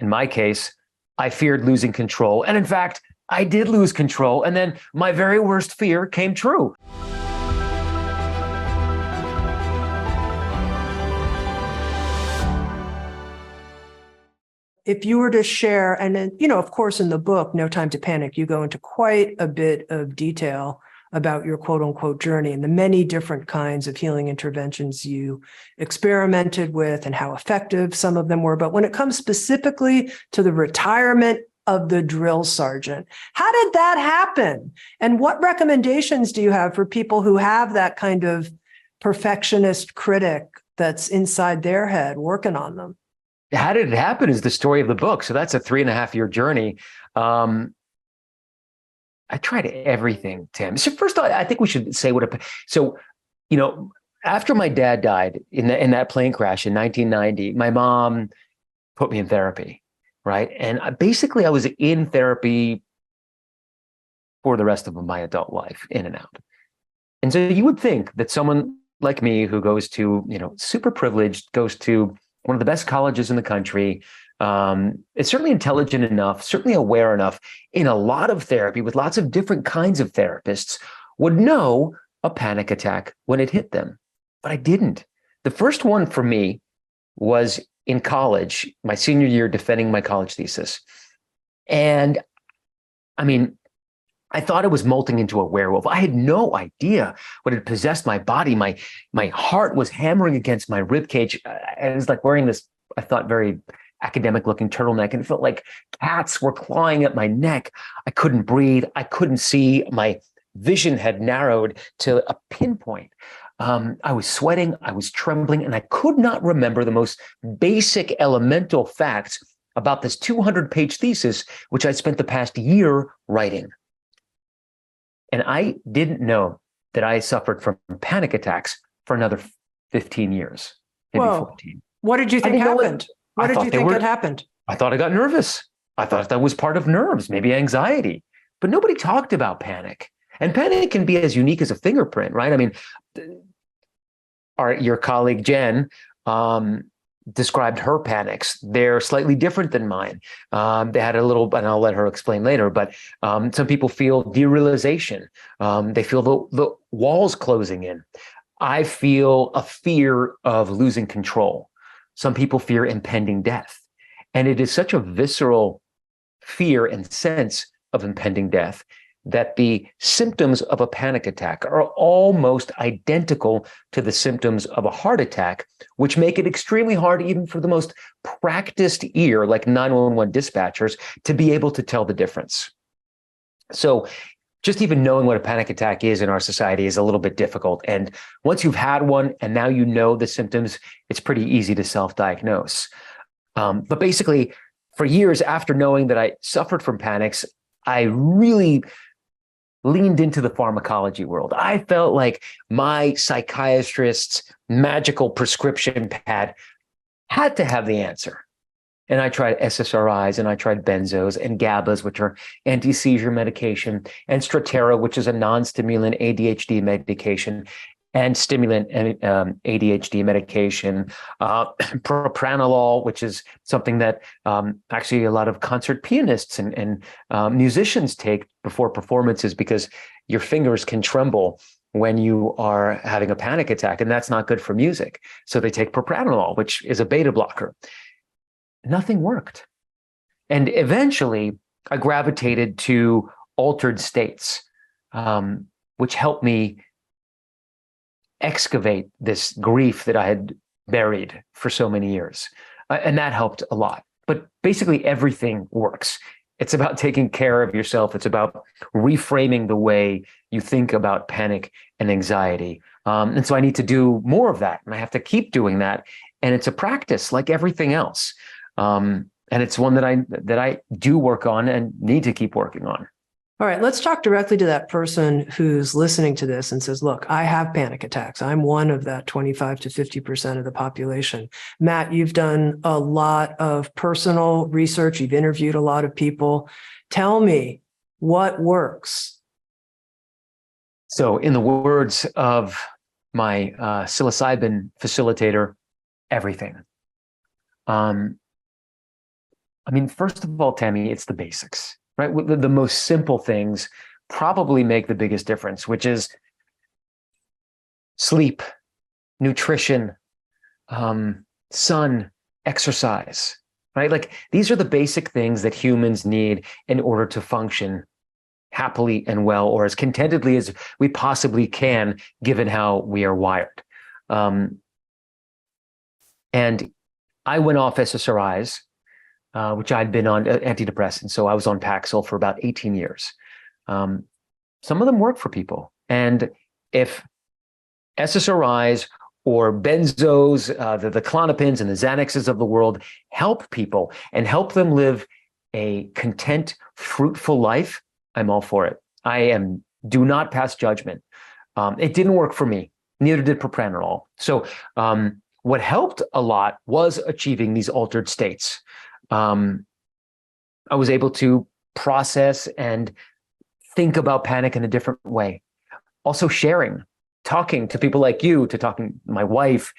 In my case, I feared losing control. And in fact, I did lose control. And then my very worst fear came true. If you were to share, and then, of course, in the book, No Time to Panic, you go into quite a bit of detail about your quote unquote journey and the many different kinds of healing interventions you experimented with and how effective some of them were. But when it comes specifically to the retirement of the drill sergeant, how did that happen? And what recommendations do you have for people who have that kind of perfectionist critic that's inside their head working on them? How did it happen is the story of the book. So that's a 3.5-year journey. I tried everything, Tim. So first, I think we should say after my dad died in that plane crash in 1990, my mom put me in therapy, right? And I was in therapy for the rest of my adult life, in and out. And so you would think that someone like me who goes to, super privileged, goes to one of the best colleges in the country, is certainly intelligent enough, certainly aware enough in a lot of therapy with lots of different kinds of therapists, would know a panic attack when it hit them. But I didn't. The first one for me was in college, my senior year, defending my college thesis. And I thought I was molting into a werewolf. I had no idea what had possessed my body. My heart was hammering against my ribcage. I was like wearing this, I thought, very academic looking turtleneck, and it felt like cats were clawing at my neck. I couldn't breathe. I couldn't see. My vision had narrowed to a pinpoint. I was sweating. I was trembling, and I could not remember the most basic elemental facts about this 200-page thesis, which I spent the past year writing. And I didn't know that I suffered from panic attacks for another 15 years, maybe 14. What did you think happened? What did you think had happened? I thought I got nervous. I thought that was part of nerves, maybe anxiety. But nobody talked about panic. And panic can be as unique as a fingerprint, right? Your colleague Jen described her panics. They're slightly different than mine. They had a little, and I'll let her explain later, but some people feel derealization. They feel the walls closing in. I feel a fear of losing control. Some people fear impending death. And it is such a visceral fear and sense of impending death that the symptoms of a panic attack are almost identical to the symptoms of a heart attack, which make it extremely hard even for the most practiced ear, like 911 dispatchers, to be able to tell the difference. So just even knowing what a panic attack is in our society is a little bit difficult. And once you've had one and now you know the symptoms, it's pretty easy to self-diagnose. But basically, for years after knowing that I suffered from panics, I really leaned into the pharmacology world. I felt like my psychiatrist's magical prescription pad had to have the answer. And I tried SSRIs, and I tried benzos and GABAs, which are anti-seizure medication, and Strattera, which is a non-stimulant ADHD medication, and stimulant ADHD medication, propranolol, which is something that actually a lot of concert pianists and musicians take before performances because your fingers can tremble when you are having a panic attack, and that's not good for music. So they take propranolol, which is a beta blocker. Nothing worked. And eventually I gravitated to altered states, which helped me excavate this grief that I had buried for so many years. And that helped a lot. But basically everything works. It's about taking care of yourself. It's about reframing the way you think about panic and anxiety. And so I need to do more of that. And I have to keep doing that. And it's a practice like everything else. And it's one that I do work on and need to keep working on. All right, let's talk directly to that person who's listening to this and says, look, I have panic attacks. I'm one of that 25 to 50% of the population. Matt, you've done a lot of personal research. You've interviewed a lot of people. Tell me what works. So in the words of my psilocybin facilitator, everything. I mean, first of all, Tami, it's the basics, right? The most simple things probably make the biggest difference, which is sleep, nutrition, sun, exercise, right? Like these are the basic things that humans need in order to function happily and well, or as contentedly as we possibly can, given how we are wired. And I went off SSRIs, which I'd been on antidepressants. So I was on Paxil for about 18 years. Some of them work for people. And if SSRIs or benzos, the Klonopins and the Xanaxes of the world help people and help them live a content, fruitful life, I'm all for it. Do not pass judgment. It didn't work for me. Neither did propranolol. So what helped a lot was achieving these altered states. I was able to process and think about panic in a different way. Also sharing, talking to people like you, to talking to my wife,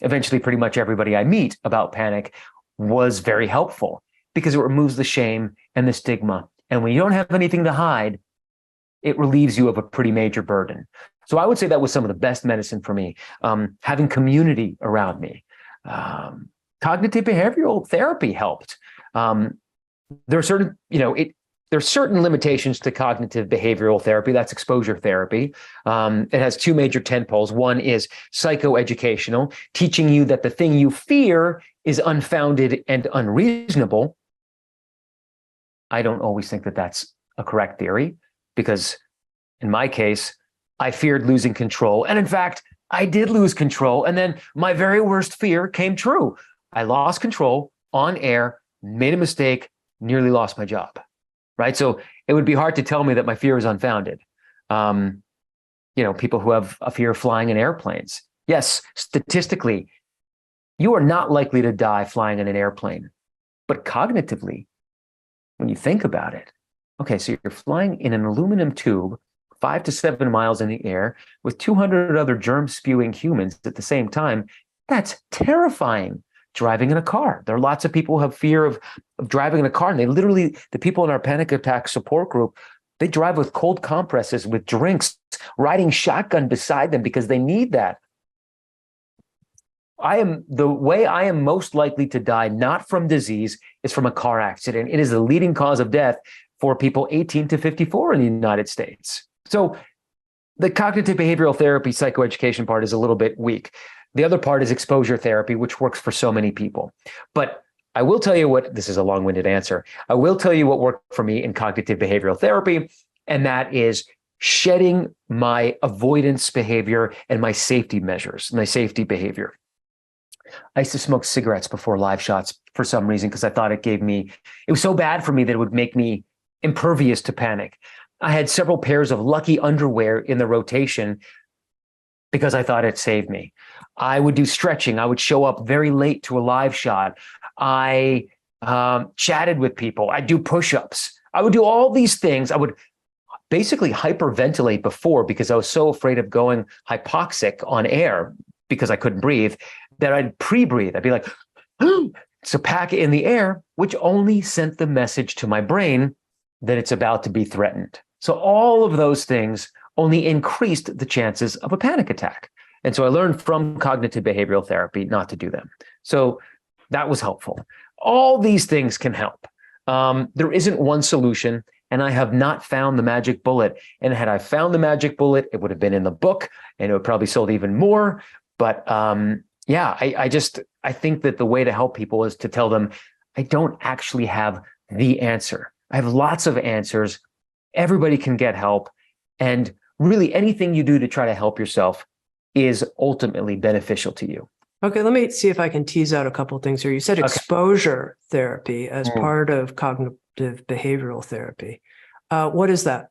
eventually pretty much everybody I meet about panic was very helpful because it removes the shame and the stigma. And when you don't have anything to hide, it relieves you of a pretty major burden. So I would say that was some of the best medicine for me. Having community around me. Cognitive behavioral therapy helped. There are certain, there's certain limitations to cognitive behavioral therapy. That's exposure therapy. It has two major tentpoles. One is psychoeducational, teaching you that the thing you fear is unfounded and unreasonable. I don't always think that that's a correct theory, because in my case, I feared losing control. And in fact, I did lose control. And then my very worst fear came true. I lost control on air, made a mistake, nearly lost my job. Right. So it would be hard to tell me that my fear is unfounded. People who have a fear of flying in airplanes. Yes, statistically, you are not likely to die flying in an airplane. But cognitively, when you think about it, okay, so you're flying in an aluminum tube 5 to 7 miles in the air with 200 other germ-spewing humans at the same time. That's terrifying. Driving in a car. There are lots of people who have fear of driving in a car. And the people in our panic attack support group, they drive with cold compresses, with drinks, riding shotgun beside them because they need that. The way I am most likely to die, not from disease, is from a car accident. It is the leading cause of death for people 18 to 54 in the United States. So the cognitive behavioral therapy psychoeducation part is a little bit weak. The other part is exposure therapy, which works for so many people. But I will tell you this is a long-winded answer. I will tell you what worked for me in cognitive behavioral therapy, and that is shedding my avoidance behavior and my safety measures, my safety behavior. I used to smoke cigarettes before live shots for some reason because I thought it was so bad for me that it would make me impervious to panic. I had several pairs of Lucky underwear in the rotation because I thought it saved me. I would do stretching. I would show up very late to a live shot. I chatted with people. I'd do push-ups. I would do all these things. I would basically hyperventilate before because I was so afraid of going hypoxic on air because I couldn't breathe that I'd pre-breathe. I'd be like, so pack it in the air, which only sent the message to my brain that it's about to be threatened. So all of those things only increased the chances of a panic attack. And so I learned from cognitive behavioral therapy not to do them. So that was helpful. All these things can help. There isn't one solution, and I have not found the magic bullet. And had I found the magic bullet, it would have been in the book, and it would probably sold even more. But I think that the way to help people is to tell them, I don't actually have the answer. I have lots of answers. Everybody can get help. And really anything you do to try to help yourself is ultimately beneficial to you. Okay, let me see if I can tease out a couple of things here. You said exposure therapy as part of cognitive behavioral therapy. What is that?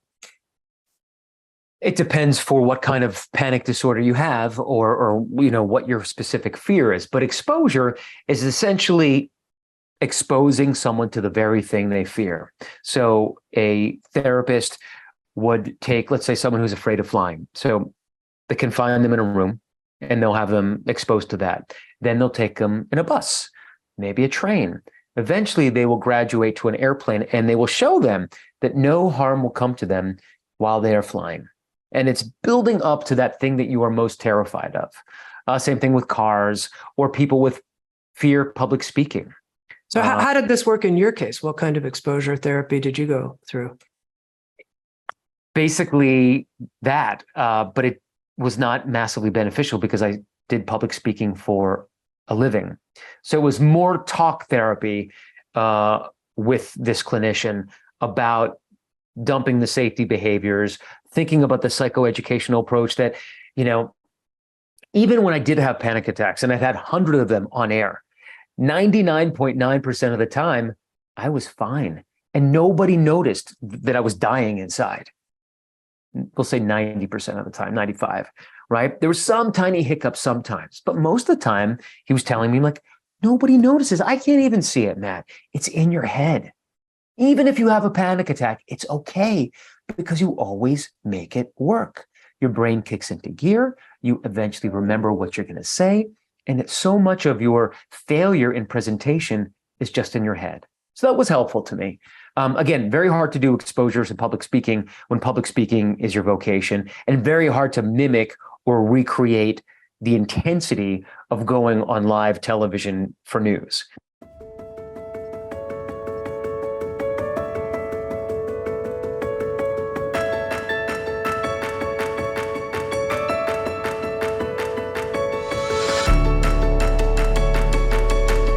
It depends for what kind of panic disorder you have or what your specific fear is. But exposure is essentially exposing someone to the very thing they fear. So a therapist would take, let's say, someone who's afraid of flying. So they confine them in a room and they'll have them exposed to that. Then they'll take them in a bus, maybe a train, Eventually, they will graduate to an airplane and they will show them that no harm will come to them while they are flying. And it's building up to that thing that you are most terrified of. Same thing with cars or people with fear public speaking. So how did this work in your case? What kind of exposure therapy did you go through? Basically that, but it was not massively beneficial because I did public speaking for a living. So it was more talk therapy with this clinician about dumping the safety behaviors, thinking about the psychoeducational approach that, even when I did have panic attacks, and I've had hundreds of them on air, 99.9% of the time, I was fine. And nobody noticed that I was dying inside. We'll say 90% of the time, 95, right? There was some tiny hiccup sometimes, but most of the time he was telling me like, nobody notices. I can't even see it, Matt. It's in your head. Even if you have a panic attack, it's okay because you always make it work. Your brain kicks into gear. You eventually remember what you're going to say. And it's so much of your failure in presentation is just in your head. So that was helpful to me. Again, very hard to do exposures in public speaking when public speaking is your vocation, and very hard to mimic or recreate the intensity of going on live television for news.